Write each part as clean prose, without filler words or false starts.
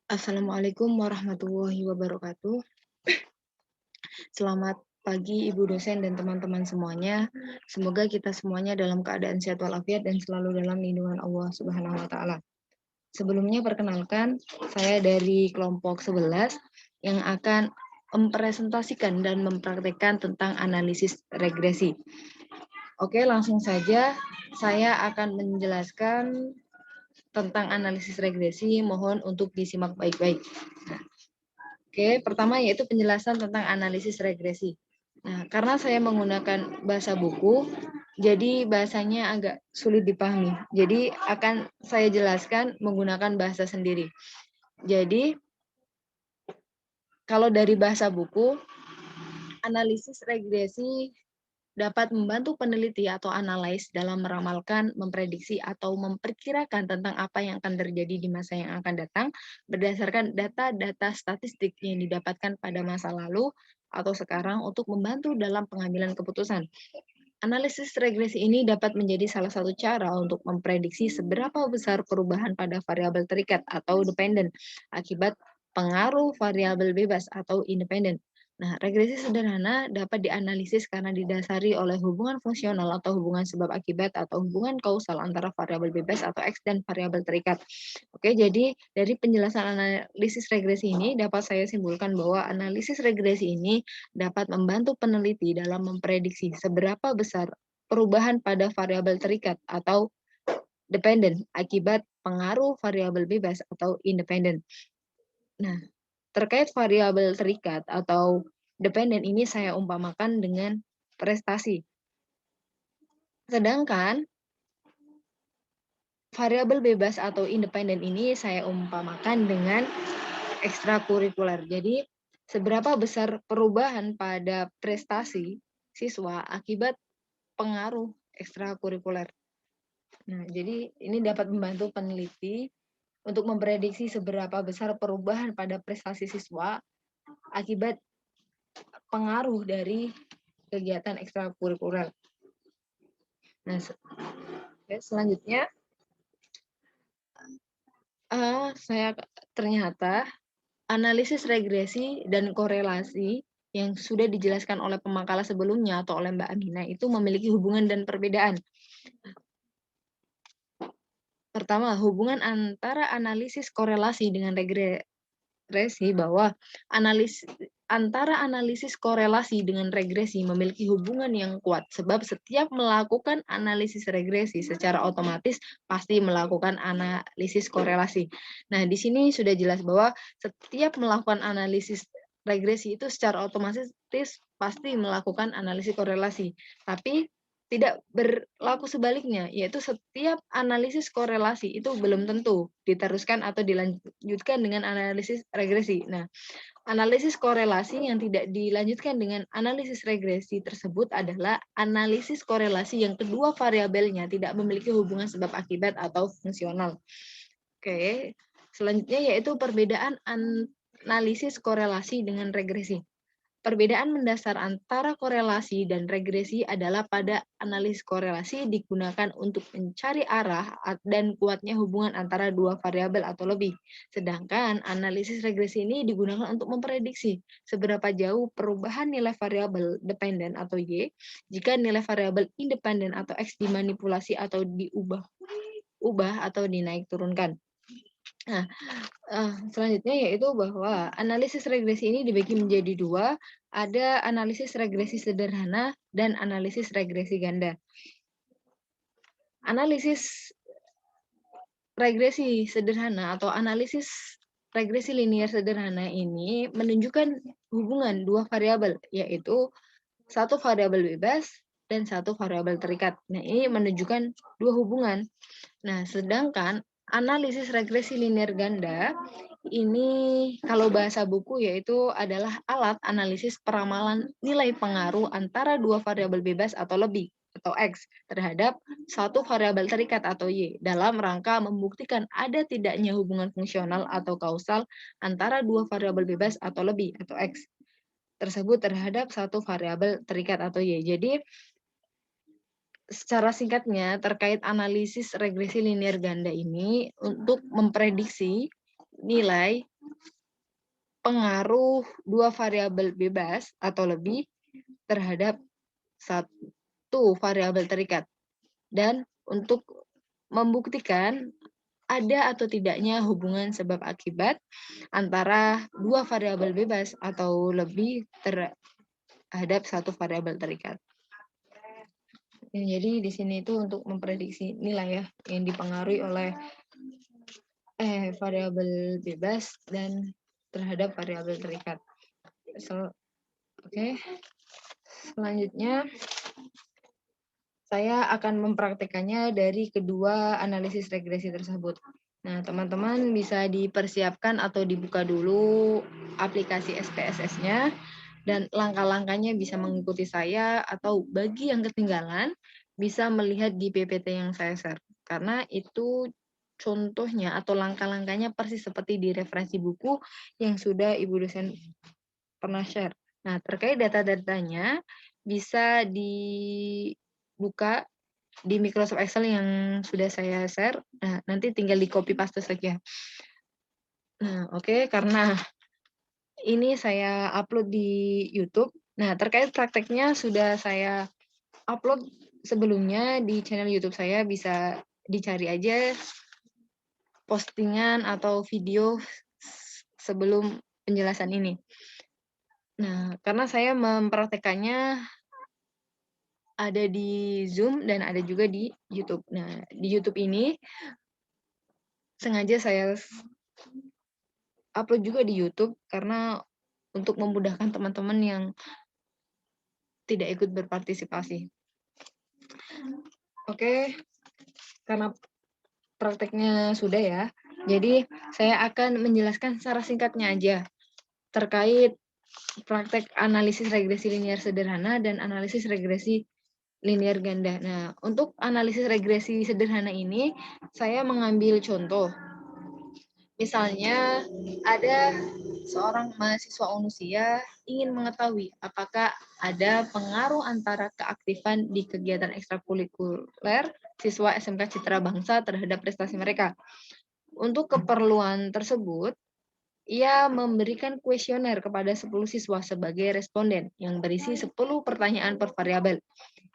Assalamualaikum warahmatullahi wabarakatuh. Selamat pagi Ibu dosen dan teman-teman semuanya. Semoga kita semuanya dalam keadaan sehat walafiat dan selalu dalam lindungan Allah Subhanahu wa taala. Sebelumnya perkenalkan, saya dari kelompok 11 yang akan mempresentasikan dan mempraktekkan tentang analisis regresi. Oke, langsung saja saya akan menjelaskan tentang analisis regresi. Mohon untuk disimak baik-baik. Oke, pertama yaitu penjelasan tentang analisis regresi. Nah, karena saya menggunakan bahasa buku, jadi bahasanya agak sulit dipahami. Jadi akan saya jelaskan menggunakan bahasa sendiri. Jadi, kalau dari bahasa buku, analisis regresi dapat membantu peneliti atau analis dalam meramalkan, memprediksi, atau memperkirakan tentang apa yang akan terjadi di masa yang akan datang berdasarkan data-data statistik yang didapatkan pada masa lalu atau sekarang untuk membantu dalam pengambilan keputusan. Analisis regresi ini dapat menjadi salah satu cara untuk memprediksi seberapa besar perubahan pada variabel terikat atau dependen akibat pengaruh variabel bebas atau independen. Nah, regresi sederhana dapat dianalisis karena didasari oleh hubungan fungsional atau hubungan sebab akibat atau hubungan kausal antara variabel bebas atau X dan variabel terikat. Oke, jadi dari penjelasan analisis regresi ini dapat saya simpulkan bahwa analisis regresi ini dapat membantu peneliti dalam memprediksi seberapa besar perubahan pada variabel terikat atau dependen akibat pengaruh variabel bebas atau independen. Nah, terkait variabel terikat atau dependen ini saya umpamakan dengan prestasi. Sedangkan variabel bebas atau independen ini saya umpamakan dengan ekstrakurikuler. Jadi, seberapa besar perubahan pada prestasi siswa akibat pengaruh ekstrakurikuler. Nah, jadi ini dapat membantu peneliti untuk memprediksi seberapa besar perubahan pada prestasi siswa akibat pengaruh dari kegiatan ekstrakurikuler. Nah, selanjutnya saya ternyata analisis regresi dan korelasi yang sudah dijelaskan oleh pemakalah sebelumnya atau oleh Mbak Amina itu memiliki hubungan dan perbedaan. Pertama, hubungan antara analisis korelasi dengan regresi bahwa antara analisis korelasi dengan regresi memiliki hubungan yang kuat sebab setiap melakukan analisis regresi secara otomatis pasti melakukan analisis korelasi. Nah, di sini sudah jelas bahwa setiap melakukan analisis regresi itu secara otomatis pasti melakukan analisis korelasi. Tapi tidak berlaku sebaliknya, yaitu setiap analisis korelasi itu belum tentu diteruskan atau dilanjutkan dengan analisis regresi. Nah, analisis korelasi yang tidak dilanjutkan dengan analisis regresi tersebut adalah analisis korelasi yang kedua variabelnya tidak memiliki hubungan sebab akibat atau fungsional. Oke, selanjutnya yaitu perbedaan analisis korelasi dengan regresi. Perbedaan mendasar antara korelasi dan regresi adalah pada analisis korelasi digunakan untuk mencari arah dan kuatnya hubungan antara dua variabel atau lebih. Sedangkan analisis regresi ini digunakan untuk memprediksi seberapa jauh perubahan nilai variabel dependen atau Y jika nilai variabel independen atau X dimanipulasi atau diubah atau dinaik turunkan. Nah, selanjutnya yaitu bahwa analisis regresi ini dibagi menjadi dua, ada analisis regresi sederhana dan analisis regresi ganda. Analisis regresi sederhana atau analisis regresi linear sederhana ini menunjukkan hubungan dua variabel, yaitu satu variabel bebas dan satu variabel terikat. Nah, ini menunjukkan dua hubungan. Nah, sedangkan analisis regresi linear ganda ini kalau bahasa buku yaitu adalah alat analisis peramalan nilai pengaruh antara dua variabel bebas atau lebih atau X terhadap satu variabel terikat atau Y dalam rangka membuktikan ada tidaknya hubungan fungsional atau kausal antara dua variabel bebas atau lebih atau X tersebut terhadap satu variabel terikat atau Y. Jadi secara singkatnya, terkait analisis regresi linear ganda ini untuk memprediksi nilai pengaruh dua variabel bebas atau lebih terhadap satu variabel terikat. Dan untuk membuktikan ada atau tidaknya hubungan sebab akibat antara dua variabel bebas atau lebih terhadap satu variabel terikat. Jadi di sini itu untuk memprediksi nilai ya yang dipengaruhi oleh variabel bebas dan terhadap variabel terikat. Oke. Selanjutnya saya akan mempraktekannya dari kedua analisis regresi tersebut. Nah, teman-teman bisa dipersiapkan atau dibuka dulu aplikasi SPSS-nya dan langkah-langkahnya bisa mengikuti saya atau bagi yang ketinggalan bisa melihat di PPT yang saya share. Karena itu contohnya atau langkah-langkahnya persis seperti di referensi buku yang sudah Ibu dosen pernah share. Nah, terkait data-datanya bisa dibuka di Microsoft Excel yang sudah saya share. Nah, nanti tinggal di copy paste saja. Nah, oke, karena ini saya upload di YouTube. Nah, terkait prakteknya sudah saya upload sebelumnya di channel YouTube saya, bisa dicari aja postingan atau video sebelum penjelasan ini. Nah, karena saya mempraktekannya ada di Zoom dan ada juga di YouTube. Nah, di YouTube ini sengaja saya upload juga di YouTube karena untuk memudahkan teman-teman yang tidak ikut berpartisipasi. Oke, karena prakteknya sudah ya, jadi saya akan menjelaskan secara singkatnya aja terkait praktek analisis regresi linear sederhana dan analisis regresi linear ganda. Nah, untuk analisis regresi sederhana ini, saya mengambil contoh. Misalnya, ada seorang mahasiswa Unusia ingin mengetahui apakah ada pengaruh antara keaktifan di kegiatan ekstrakurikuler siswa SMK Citra Bangsa terhadap prestasi mereka. Untuk keperluan tersebut, ia memberikan kuesioner kepada 10 siswa sebagai responden yang berisi 10 pertanyaan per variabel.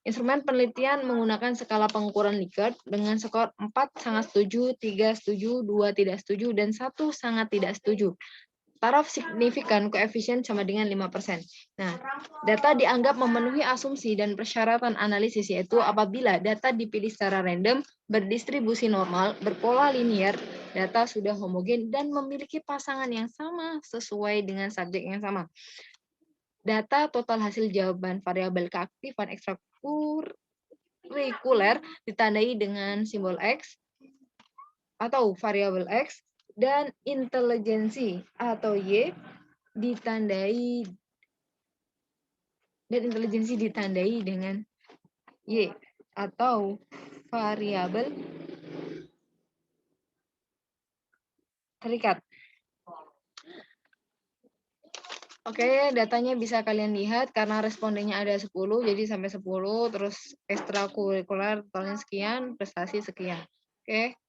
Instrumen penelitian menggunakan skala pengukuran Likert dengan skor 4 sangat setuju, 3 setuju, 2 tidak setuju, dan 1 sangat tidak setuju. Taraf signifikan koefisien sama dengan 5%. Nah, data dianggap memenuhi asumsi dan persyaratan analisis, yaitu apabila data dipilih secara random, berdistribusi normal, berpola linear, data sudah homogen, dan memiliki pasangan yang sama sesuai dengan subjek yang sama. Data total hasil jawaban variabel keaktifan ekstrakurikuler ditandai dengan simbol X atau variabel X, dan intelijensi atau Y ditandai dengan Y atau variabel terikat. Oke, datanya bisa kalian lihat karena respondennya ada 10, jadi sampai 10, terus ekstrakurikuler totalnya sekian, prestasi sekian. Oke.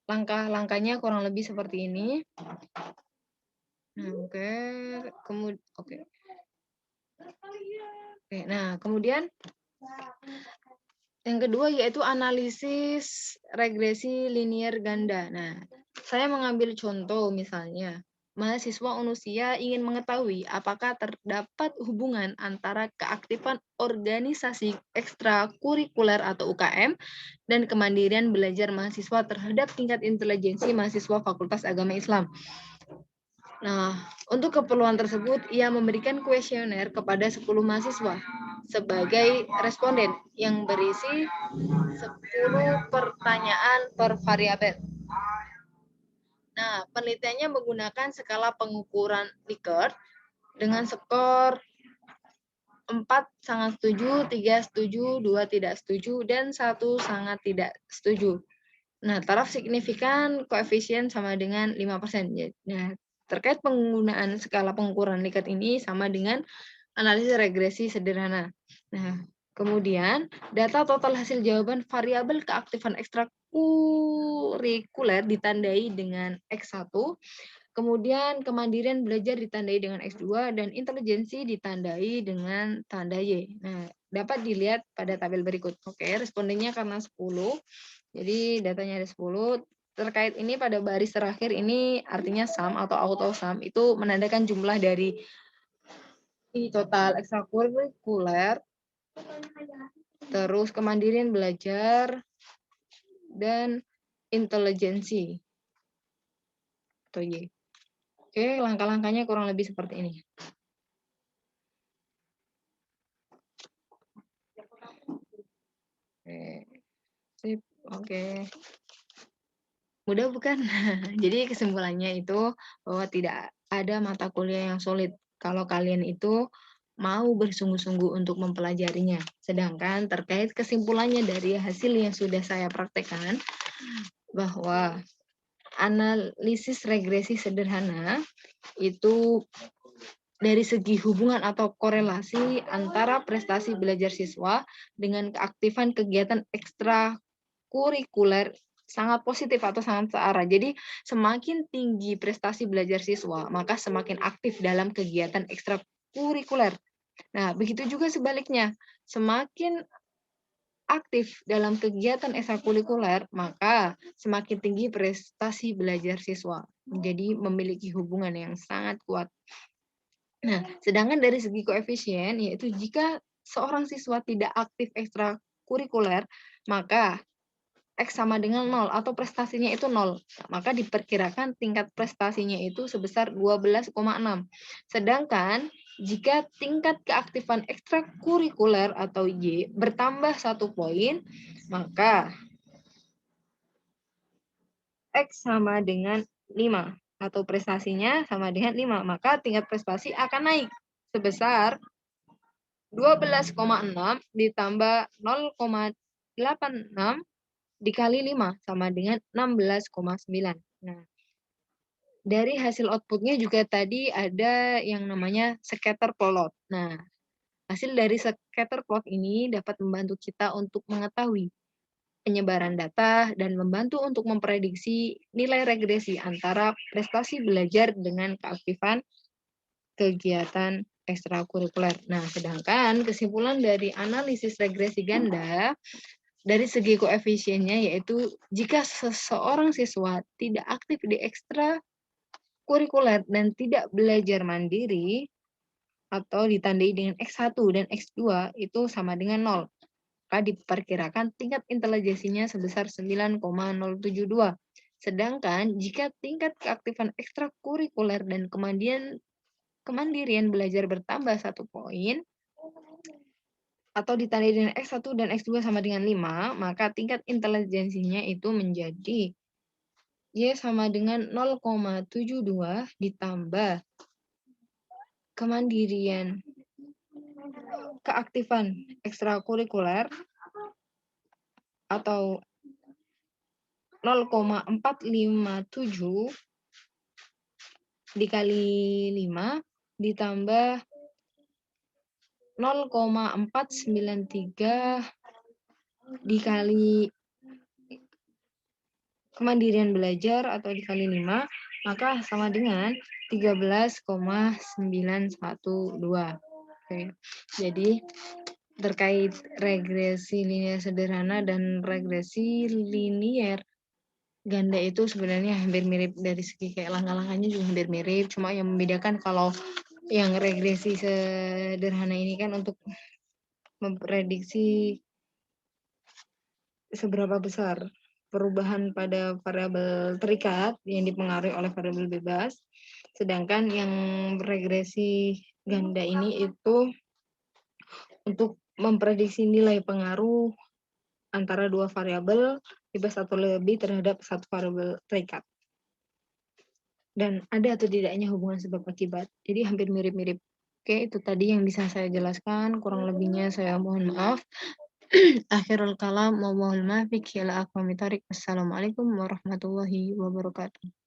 Langkah-langkahnya kurang lebih seperti ini. Nah, nah, kemudian yang kedua yaitu analisis regresi linear ganda. Nah, saya mengambil contoh misalnya, mahasiswa Unusia ingin mengetahui apakah terdapat hubungan antara keaktifan organisasi ekstrakurikuler atau UKM dan kemandirian belajar mahasiswa terhadap tingkat intelijensi mahasiswa Fakultas Agama Islam. Nah, untuk keperluan tersebut, ia memberikan kuesioner kepada 10 mahasiswa sebagai responden yang berisi 10 pertanyaan per variabel. Nah, penelitiannya menggunakan skala pengukuran Likert dengan skor 4 sangat setuju, 3 setuju, 2 tidak setuju, dan 1 sangat tidak setuju. Nah, taraf signifikan koefisien sama dengan 5%. Nah, terkait penggunaan skala pengukuran Likert ini sama dengan analisis regresi sederhana. Nah, kemudian data total hasil jawaban variabel keaktifan ekstrakurikuler ditandai dengan X1 Kemudian kemandirian belajar ditandai dengan X2 dan intelijensi ditandai dengan tanda Y. Nah, dapat dilihat pada tabel berikut. Oke, respondennya karena 10. Jadi datanya ada 10. Terkait ini pada baris terakhir ini artinya sum atau auto sum itu menandakan jumlah dari total ekstrakurikuler, terus kemandirian belajar, dan intelijensi atau Y. Oke, langkah-langkahnya kurang lebih seperti ini. Oke, sip. Oke. Mudah bukan? Jadi kesimpulannya itu bahwa tidak ada mata kuliah yang sulit kalau kalian itu mau bersungguh-sungguh untuk mempelajarinya. Sedangkan terkait kesimpulannya dari hasil yang sudah saya praktekkan, bahwa analisis regresi sederhana itu dari segi hubungan atau korelasi antara prestasi belajar siswa dengan keaktifan kegiatan ekstrakurikuler sangat positif atau sangat searah. Jadi semakin tinggi prestasi belajar siswa, maka semakin aktif dalam kegiatan ekstrakurikuler. Nah, begitu juga sebaliknya. Semakin aktif dalam kegiatan ekstrakurikuler, maka semakin tinggi prestasi belajar siswa. Jadi memiliki hubungan yang sangat kuat. Nah, sedangkan dari segi koefisien, yaitu jika seorang siswa tidak aktif ekstrakurikuler, maka X sama dengan 0 atau prestasinya itu 0. Maka diperkirakan tingkat prestasinya itu sebesar 12,6. Sedangkan jika tingkat keaktifan ekstrakurikuler atau Y bertambah 1 poin, maka X sama dengan 5 atau prestasinya sama dengan 5. Maka tingkat prestasi akan naik sebesar 12,6 ditambah 0,86 dikali 5 sama dengan 16,9. Nah, dari hasil outputnya juga tadi ada yang namanya scatter plot. Nah, hasil dari scatter plot ini dapat membantu kita untuk mengetahui penyebaran data dan membantu untuk memprediksi nilai regresi antara prestasi belajar dengan keaktifan kegiatan ekstrakurikuler. Nah, sedangkan kesimpulan dari analisis regresi ganda dari segi koefisiennya yaitu jika seseorang siswa tidak aktif di ekstrakurikuler dan tidak belajar mandiri atau ditandai dengan X1 dan X2 itu sama dengan 0. Maka diperkirakan tingkat intelijensinya sebesar 9,072. Sedangkan jika tingkat keaktifan ekstrakurikuler dan kemandirian belajar bertambah 1 poin, atau ditandai dengan X1 dan X2 sama dengan 5, maka tingkat intelijensinya itu menjadi Y sama dengan 0,72 ditambah kemandirian keaktifan ekstrakurikuler atau 0,457 dikali 5 ditambah 0,493 dikali kemandirian belajar atau dikali 5, maka sama dengan 13,912. Oke. Jadi terkait regresi linear sederhana dan regresi linear ganda itu sebenarnya hampir mirip dari segi kayak langkah-langkahnya juga hampir mirip, cuma yang membedakan kalau yang regresi sederhana ini kan untuk memprediksi seberapa besar perubahan pada variabel terikat yang dipengaruhi oleh variabel bebas. Sedangkan yang regresi ganda ini itu untuk memprediksi nilai pengaruh antara dua variabel bebas atau lebih terhadap satu variabel terikat. Dan ada atau tidaknya hubungan sebab akibat. Jadi hampir mirip-mirip. Oke, itu tadi yang bisa saya jelaskan. Kurang lebihnya saya mohon maaf. Akhirul kalam, mohon maaf. Assalamualaikum warahmatullahi wabarakatuh.